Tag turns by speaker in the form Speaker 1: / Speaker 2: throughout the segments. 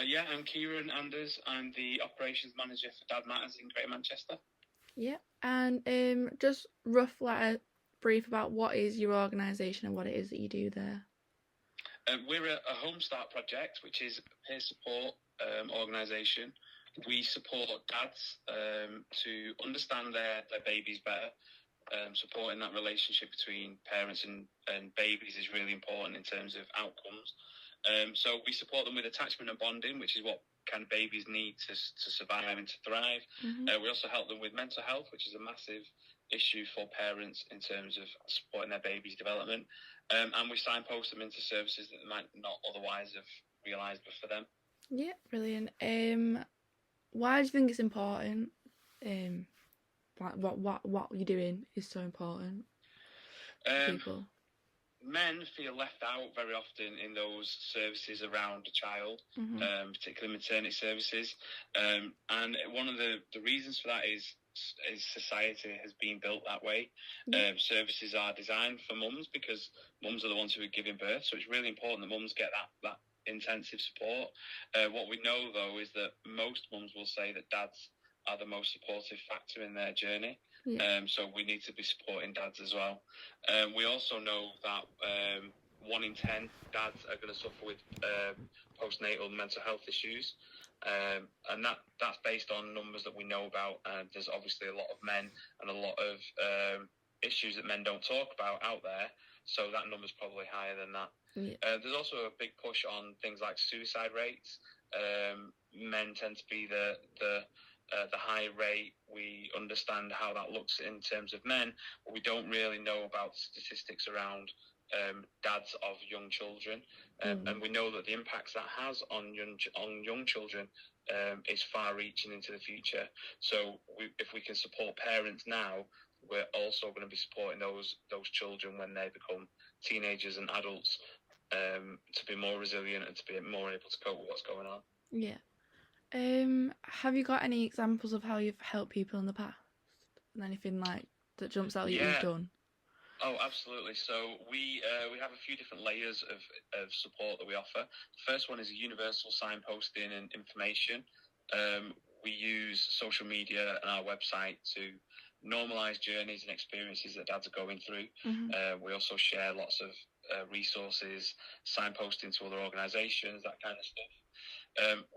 Speaker 1: Yeah, I'm Kieran Anders. I'm the operations manager for Dad Matters in Greater Manchester.
Speaker 2: Yeah, and just rough, like a brief about what is your organisation and what it is that you do there.
Speaker 1: We're a Home Start project, which is a peer support organisation. We support dads to understand their babies better. Supporting that relationship between parents and babies is really important in terms of outcomes. So we support them with attachment and bonding, which is what kind of babies need to survive and to thrive.
Speaker 2: Mm-hmm.
Speaker 1: We also help them with mental health, which is a massive issue for parents in terms of supporting their baby's development. And we signpost them into services that they might not otherwise have realised were for them.
Speaker 2: Yeah, brilliant. Why do you think it's important? Like what you're doing is so important for people.
Speaker 1: Men feel left out very often in those services around a child, particularly maternity services. And one of the reasons for that is society has been built that way. Services are designed for mums because mums are the ones who are giving birth. So it's really important that mums get that intensive support. What we know, though, is that most mums will say that dads are the most supportive factor in their journey. So we need to be supporting dads as well. We also know that 1 in 10 dads are going to suffer with postnatal mental health issues. And that's based on numbers that we know about. There's obviously a lot of men and a lot of issues that men don't talk about out there. So that number's probably higher than that. There's also a big push on things like suicide rates. Men tend to be the high rate. We understand how that looks in terms of men, but we don't really know about statistics around dads of young children, and we know that the impacts that has on young children is far-reaching into the future. So if we can support parents now, we're also going to be supporting those children when they become teenagers and adults, to be more resilient and to be more able to cope with what's going on.
Speaker 2: Yeah. Have you got any examples of how you've helped people in the past? And anything like that jumps out that you've done?
Speaker 1: Oh, absolutely. So we have a few different layers of support that we offer. The first one is universal signposting and information. We use social media and our website to normalise journeys and experiences that dads are going through. We also share lots of resources, signposting to other organisations, that kind of stuff.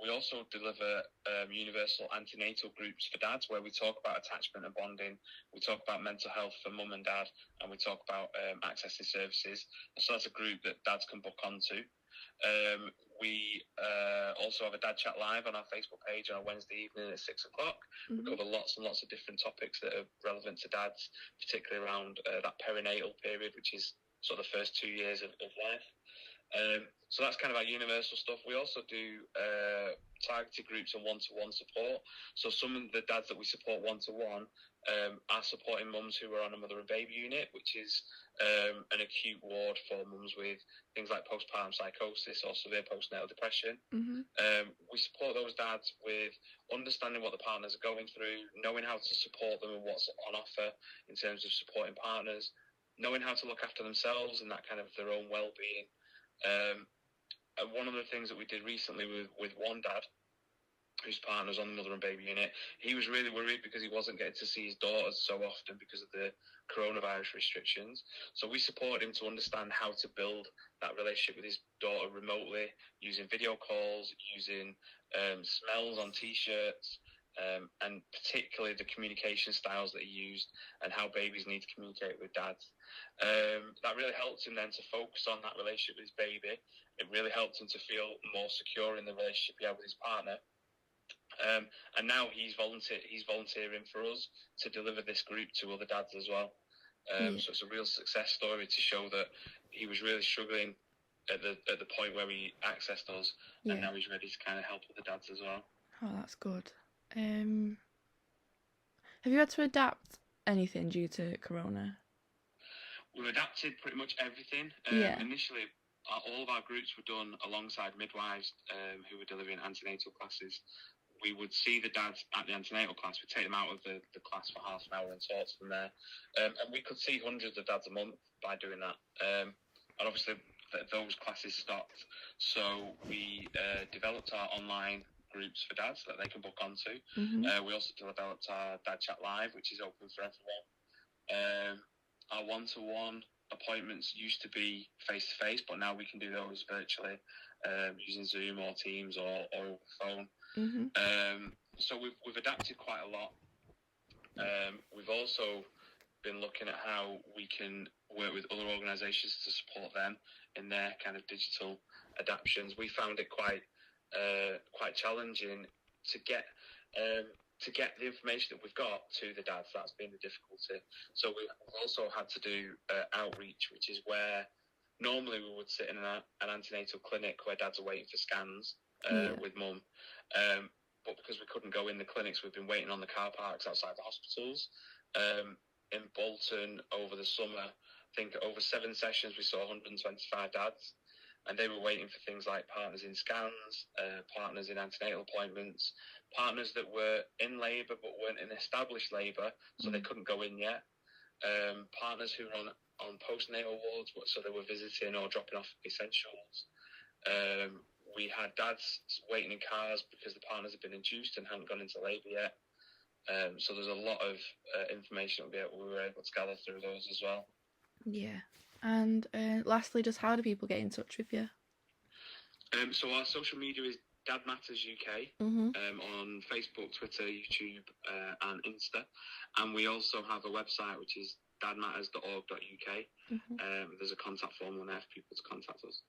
Speaker 1: We also deliver universal antenatal groups for dads where we talk about attachment and bonding, we talk about mental health for mum and dad, and we talk about accessing services. So that's a group that dads can book onto. We also have a Dad Chat Live on our Facebook page on a Wednesday evening at 6 o'clock. We cover lots and lots of different topics that are relevant to dads, particularly around that perinatal period, which is sort of the first 2 years of life. So that's kind of our universal stuff. We also do targeted groups and one-to-one support. So some of the dads that we support one-to-one are supporting mums who are on a mother and baby unit, which is an acute ward for mums with things like postpartum psychosis or severe postnatal depression. We support those dads with understanding what the partners are going through, knowing how to support them and what's on offer in terms of supporting partners, knowing how to look after themselves and that kind of their own well-being. And one of the things that we did recently with one dad whose partner was on the mother and baby unit, he was really worried because he wasn't getting to see his daughters so often because of the coronavirus restrictions. So we supported him to understand how to build that relationship with his daughter remotely, using video calls, using smells on T-shirts, and particularly the communication styles that he used and how babies need to communicate with dads. That really helped him then to focus on that relationship with his baby. It really helped him to feel more secure in the relationship he had with his partner. And now he's volunteering for us to deliver this group to other dads as well. So it's a real success story to show that he was really struggling at the point where he accessed us, and now he's ready to kind of help other dads as well.
Speaker 2: Oh, that's good. Have you had to adapt anything due to Corona?
Speaker 1: We've adapted pretty much everything. Initially, all of our groups were done alongside midwives who were delivering antenatal classes. We would see the dads at the antenatal class. We'd take them out of the class for half an hour and talk to them there. And we could see hundreds of dads a month by doing that. And obviously, those classes stopped. So we developed our online groups for dads that they can book onto. We also developed our Dad Chat Live, which is open for everyone. Our one-to-one appointments used to be face-to-face, but now we can do those virtually using Zoom or Teams or over the phone. So we've adapted quite a lot. We've also been looking at how we can work with other organisations to support them in their kind of digital adaptations. We found it quite challenging to get the information that we've got to the dads. That's been the difficulty. So we've also had to do outreach, which is where normally we would sit in an antenatal clinic where dads are waiting for scans with mum. But because we couldn't go in the clinics, we've been waiting on the car parks outside the hospitals. In Bolton over the summer, I think over 7 sessions, we saw 125 dads. And they were waiting for things like partners in scans, partners in antenatal appointments, partners that were in labour but weren't in established labour, so they couldn't go in yet. Partners who were on postnatal wards, so they were visiting or dropping off essentials. We had dads waiting in cars because the partners had been induced and hadn't gone into labour yet. So there's a lot of information we were able to gather through those as well.
Speaker 2: Yeah. And lastly, just how do people get in touch with you?
Speaker 1: So our social media is Dad Matters UK on Facebook, Twitter, YouTube, and Insta. And we also have a website which is dadmatters.org.uk. There's a contact form on there for people to contact us.